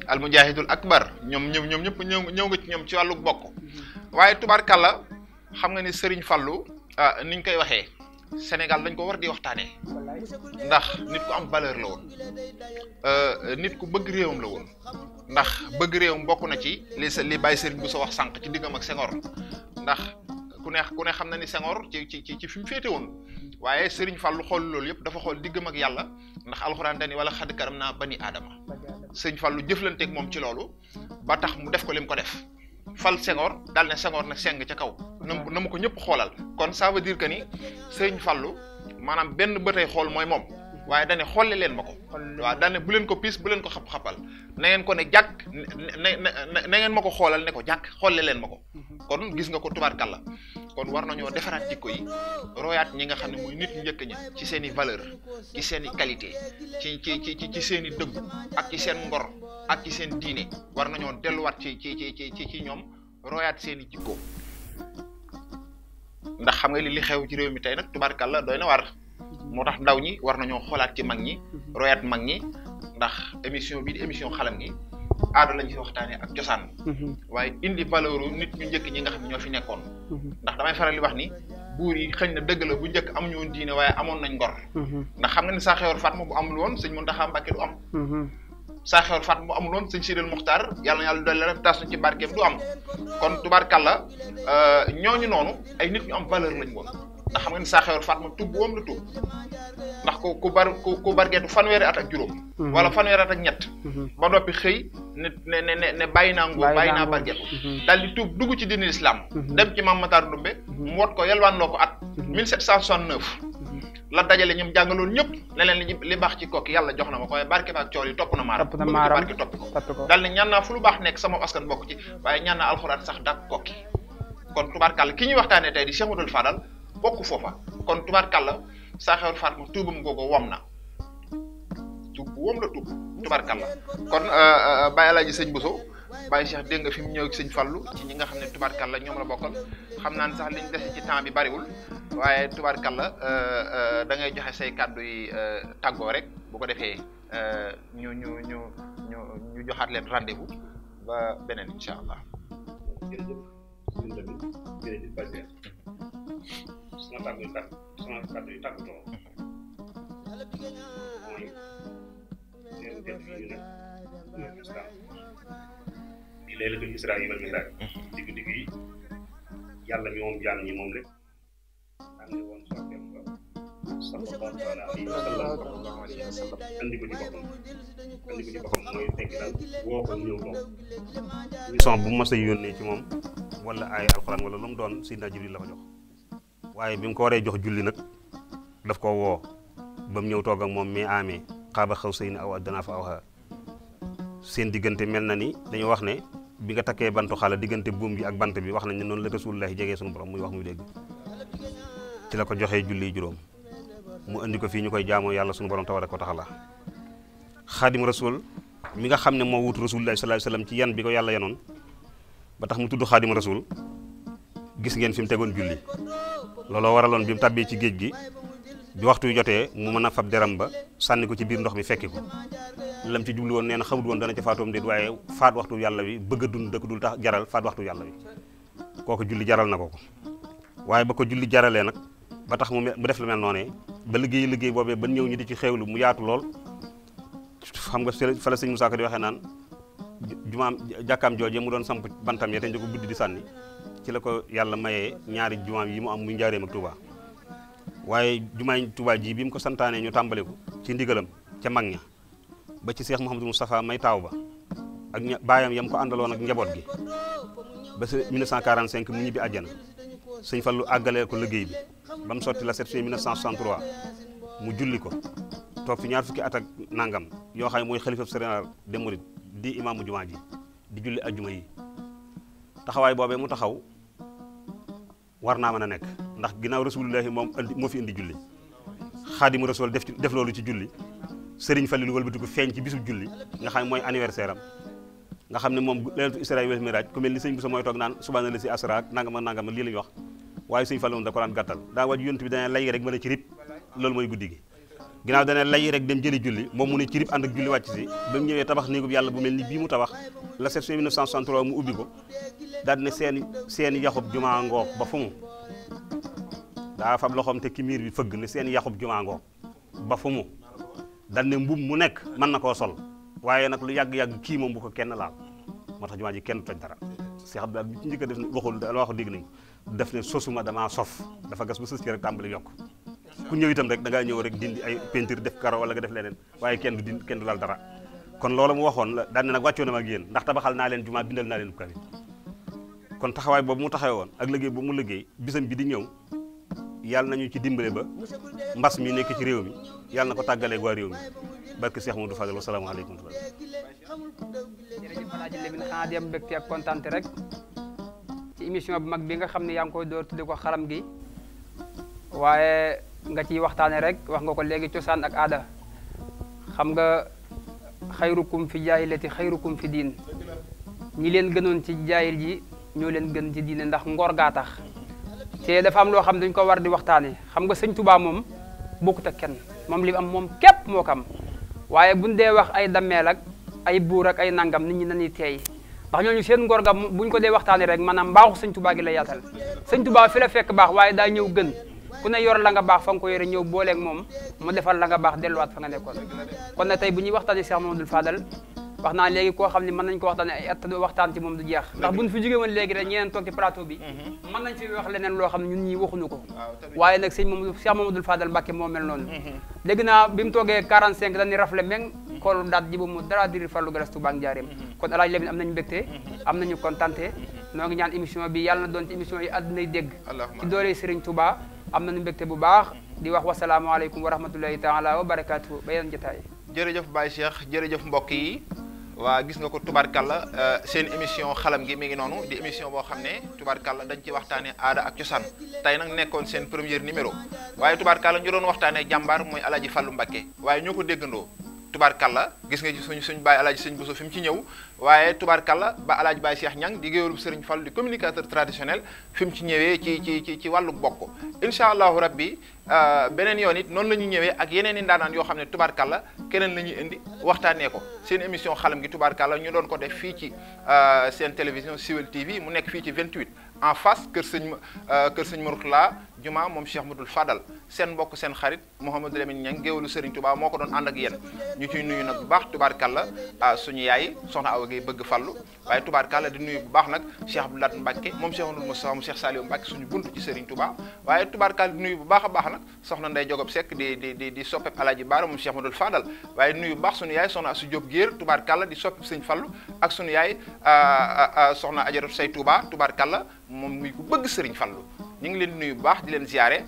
al mujahidul akbar ñoom ñëpp ñëw nga ci ñoom ci wàllu bokk waaye tubaarkàlla xam nga ni Serigne Fallou niñ koy waxee Sénégal dañ ko war di waxtaanee ndax nit ku am valeur la woon nit ku bëgg réewam la woon ndax bëgg réewam bokk na ci li Baye Serigne bu sa wax sànq ci diggam ak Senghor ndax ku ne xam na ni Senghor ci fi mu féete woon waaye Serigne Fallou xool loolu yëpp dafa xool diggam ak yàlla ndax alxuraan dani wala xadd karam naa bani aadama Serigne Fallou jëflanteeg moom ci loolu ba tax mu def ko lim ko def fal Senghor daal ne Senghor nag seng ca kaw na mu ko ñëpp xoolal kon ça veut dire que ni Serigne Fallou maanaam benn bëtay xool mooy moom waaye dane xolle leen ma ko waaw dane bu leen ko piis bu leen ko xap-xapal na ngeen ko ne jàkk na ngeen ma ko xoolal ne ko jàkk xolle leen ma ko kon gis nga ko tubaarkàlla kon war nañoo defaraat jikko yi royaat ñi nga xam ne mooy nit ñu njëkk ña ci seen i valeur ci seen i qualité ci seen i dëggu ak ci seen ngor ak ci seen diine war nañoo delluwaat ci ñoom royaat seen i jikko ndax xam nga li xew ci réew mi tey nag tubaarkàlla doy na war moo tax ndaw ñi war nañoo xoolaat ci mag ñi royaat mag ñi ndax émission bii di émission xalam gi aada lañ fi waxtaanee ak cosaan waaye indi valeur nit ñu njëkk ñi nga xam ne ñoo fi nekkoon ndax damay faral di wax ni buur yi xëñ na dëgg la bu njëkk amuñu woon diine waaye amoon nañ ngor ndax xam nga ni saa xewar Fatma bu amul woon sëñ Mountakha Mbacké du am saa xewar Fatma bu amul woon sëñ Sidel Muxtaar yàlla na yàlla dolli rek taas ñu ci barkeem du am kon tubaarkàlla ñooñu noonu ay nit ñu am valeur lañ woon ndax xam nga ni saa xewar Fatma tubb woom la tubb ndax ku bargeetu fanweeri at ak juróom wala fanweeri at ak ñett ba noppi xëy ne bàyyi naa nguur bàyyi naa bargeetu daal di tuub dugg ci diine islam dem ci Mame Matar Ndumbe mu wot ko yelwaan loo ko at 1769 la dajale ñoom jàngaloon ñëpp ne leen li baax ci kokki yàlla jox na ma ko waaye barke ba ak cool yi topp na maaram barke topp ko daal ne ñaan naa fu lu baax nekk sama askan bokk ci waaye ñaan naa alxuraan sax dak kokki kon tubaarkàlla ki ñuy waxtaanee tey di Cheikh Amadou Fadal bokk foofa kon tubaarkàlla saa xewar Fatma tuubam googu wom na tuub wom la tuub tubaarkàlla kon Baye Alaaji sëñ Bousso Baye Cheikh dégg nga fi mu ñëw ci sëñ Fallou ci ñi nga xam ne tubaarkàlla ñoom la bokkal xam naa ne sax liñ dese ci temps bi bariwul waaye tubaarkàlla da ngay joxe say kàddu yi tàggoo rek bu ko defee ñu joxaat leen rendez-vous ba beneen incha allah. jërëjëf Baye Cheikh sama kàddu yi tàggatoo mooy seen def yi nag mooy islam di laylatul israa wal mi'raaj digg yi yàlla mi moom jaam ñi moom rek am ne woon soppeem ba sallallahu alayhi wa sallam andi ko ci boppam mooy tekk daal woo ko ñëw ko mission bu mas a yónnee ci moom wala ay alxuraan wala lu mu doon Seydina Jibril la ko jox waaye bi mu ko waree jox julli nag daf ko woo ba mu ñëw toog ak moom mais amee xaaba xaw sëy na aw addanaa fa awha seen diggante mel na ni dañu wax ne bi nga takkee bantu xala diggante buum bi ak bant bi wax nañ ne noonu la rasulullahi jegee suñu borom muy wax muy dégg ci la ko joxee julli juróom mu indi ko fii ñu koy jaamoo yàlla suñu borom tabaraka wa taala xaadim rasul mi nga xam ne moo wut rasulullahi sallallahu alayhi wasallam ci yan bi ko yàlla yanoon ba tax mu tudd xaadim rasul gis ngeen fi mu tegoon julli looloo waraloon bi mu tàbbee ci géej gi bi waxtu yu jotee mu mën a fab deram ba sànni ko ci biir ndox mi fekki ko lam ci jublu woon nee na xamut woon dana ca faatoom déet waaye faat waxtu yàlla wi bëgg a dund dëkk dul tax jaral faat waxtu yàlla wi kooku julli jaral na ko waaye ba ko julli jaralee nag ba tax mu def lu mel noonee ba liggéey boobee ba ñëw ñi di ci xewlu mu yaatu lool xam nga fa la sëñ Moussa Ka di waxee naan jumaam jàkkaam jooje mu doon samp bantam ya te ñu ko buddi di sànni ci la ko yàlla mayee ñaari jumaam yi mu am muy Njaaréem ak Touba waaye jumaay Touba ji bi mu ko santaanee ñu tàmbale ko ci ndigalam ca mag ña ba ci Cheikh Mouhamadou Moustapha may taaw ba ak baayam yam ko àndaloon ak njaboot gi ba 1945 mu ñibbi àjjana sëñ Fallu àggalee ko liggéey bi ba mu sotti la 7 juin 1963 mu julli ko toog fi ñaar fukki at ak nangam yoo xam ne mooy xalifa général des mourides di imaamu jumaa ji di julli ajjuma yi taxawaay boobee mu taxaw war naa mën a nekk ndax ginnaaw rasulullahi moom moo fi indi julli xaadimu rasul def loolu ci julli sëriñ Fallilu wëlbati ko feeñ ci bisub julli nga xam ne mooy anniversaire am nga xam ne moom leelatu Israa wal Miraaj ku mel ni sëñ bi sa mooy toog naan subhaana la si asra nangam lii la ñu wax waaye sëñ Fallu moom da ko daan gàttal daa waju yonent bi dana lay rek mën a ci rib loolu mooy guddi gi ginnaaw dana lay rek dem jëli julli moom mu ne ci rib ànd ak julli wàcc si ba mu ñëwee tabax néegub yàlla bu mel ni bii mu tabax la 7 juin 1963 mu ubbi ko daal ne seen yaxub jumaa ngoog ba fu mu daa fab loxoom te ki miir bi fëgg ne seen yaxub jumaa ngoog ba fu mu daal ne mbub mu nekk mën na koo sol waaye nag lu yàgg-yàgg kii moom bu ko kenn laal moo tax jumaa ji kenn toj dara Cheikh Abdoulaye bi ci njëkk a def waxul la wax dégg nañ def ne sosuma damaa sof dafa gas ba sës ci rek tàmbali yokk ku ñëw itam rek da ngaa ñëw rek dindi ay peinture def karo wala nga def leneen waaye kenn du laal dara kon loolu mu waxoon la daan ne nag wàccoo na ma ak yéen ndax tabaxal naa leen jumaa bindal naa leen bu kaamil kon taxawaay boobu mu taxawee woon ak liggéey boobu mu liggéey bisam bi di ñëw yàlla nañu ci dimbale ba mbas mi nekk ci réew mi yàlla na ko tàggaleeg waa réew mi barke Cheikh Modou Fadel wasalaamaaleykum. jërëjëf Alaaji Lamin xanaa di am mbégte ak kontaante rek ci émission bu mag bi nga xam ne yaa ngi koy door tudde ko xalam gi waaye nga ciy waxtaane rek wax nga ko léegi cosaan ak aada xam nga xayrukum fi jaahilati xayrukum fi diin ñi leen gënoon ci jaahil ji ñoo leen gën ci diine ndax ngor gaa tax te dafa am loo xam dañ ko war di waxtaane xam nga sëñ Touba moom bokkut ak kenn moom li am moom képp moo ko am waaye buñ dee wax ay dammeel ak ay buur ak ay nangam nit ñi nañuy teey ndax ñooñu seen ngor ga buñ ko dee waxtaane rek maanaam mbaaxu sëñ Touba gi la yaatal sëñ Touba fi la fekk baax waaye daa ñëw gën ku ne yor la nga baax fa nga ko yore ñëw booleeg moom mu defal la nga baax delluwaat fa nga nekkoon kon nag tey bu ñuy waxtaane Cheikh Mamadou Fadal wax naa léegi koo xam ne mën nañ ko waxtaane ay at waxtaan ci moom du jeex ndax buñ fi jógee woon léegi rek ñeneen toog ci plateau bi mën nañ fi wax leneen loo xam ne ñun ñii waxuñu ko waaye nag sëñ Mamadou Cheikh Mamadou Fadal Mbacké moo mel noonu dégg naa bi mu toogee 45 dañuy rafle meng xool daat ji ba mu dara diri Fallou Galas Touba ak Njaareem kon Alaaji Lamin am nañu mbégte am nañu kontante noo ngi ñaan émission bi yàlla na doon ci émission yi àddunay dégg ci doole Serigne Touba am nañu mbégte bu baax di wax wasalaamaaleykum wa rahmatullahi taala wa barakaatu ba yeneen jotaay jërëjëf Baye Cheikh jërëjëf mbokk yi waa gis nga ko tubarkalla seen émission xalam gi mi ngi noonu di émission boo xam ne tubarkalla dañ ci waxtaane aada ak cosaan tey nag nekkoon seen premier numéro waaye tubarkalla ñu doon waxtaane jàmbaar mooy Alaaji Fallu Mbacké waaye ñoo ko déggandoo tubarkalla gis nga ci suñ Baye Alaaji Sëñ Bousso fi mu ci ñëw waaye tubarkalla ba Alaaji Baye Cheikh Ñang di géwélu Sëriñ Fallu di communicateur traditionnel fi mu ci ñëwee ci wàllu bokk incha allahu rabbi beneen yoon it noonu la ñuy ñëwee ak yeneen i ndaanaan yoo xam ne tubarkalla keneen la ñuy indi waxtaanee ko seen émission xalam gi tubarkalla ñu doon ko def fii ci seen télévision Siwel TV mu nekk fii ci 28 en face kër sëñ Mourtala Juma moom Cheikh Modou Fadal seen mbokk seen xarit Mouhamadou Lamine Niang géwalu Serigne Touba moo ko doon ànd ak yéen ñu ciy nuyu nag bu baax tubarkalla suñu yaay soxna Awa Gueye bëgg fallu waaye tubarkalla di nuyu bu baax nag Cheikh Abdoulaye Mbacké moom Cheikh Modou Moustapha moom Cheikh Saliou Mbacké suñu buntu ci Serigne Touba waaye tubarkalla di nuyu bu baax a baax nag soxna Ndeye Jogob Seck di soppeb Alaaji Baara moom Cheikh Modou Fadal waaye nuyu bu baax suñu yaay soxna Asu Diop Géer tubarkalla di soppeb Sëñ Fallu ak suñu yaay soxna Ajaratu Say Touba tubarkalla moom muy ku bëgg Serigne Fallu ñu ngi leen di nuyu bu baax di leen ziyaare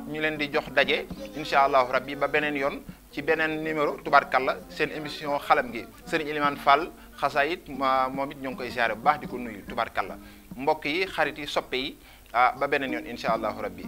ñu leen di jox daje incha allahu rabbi ba beneen yoon ci beneen numéro tubarkalla seen émission xalam gi Serigne Elimane Fall xasaayit moom it ñoo ngi koy ziyaare bu baax di ko nuyu tubarkalla mbokk yi xarit yi soppe yi ba beneen yoon incha allahu rabbi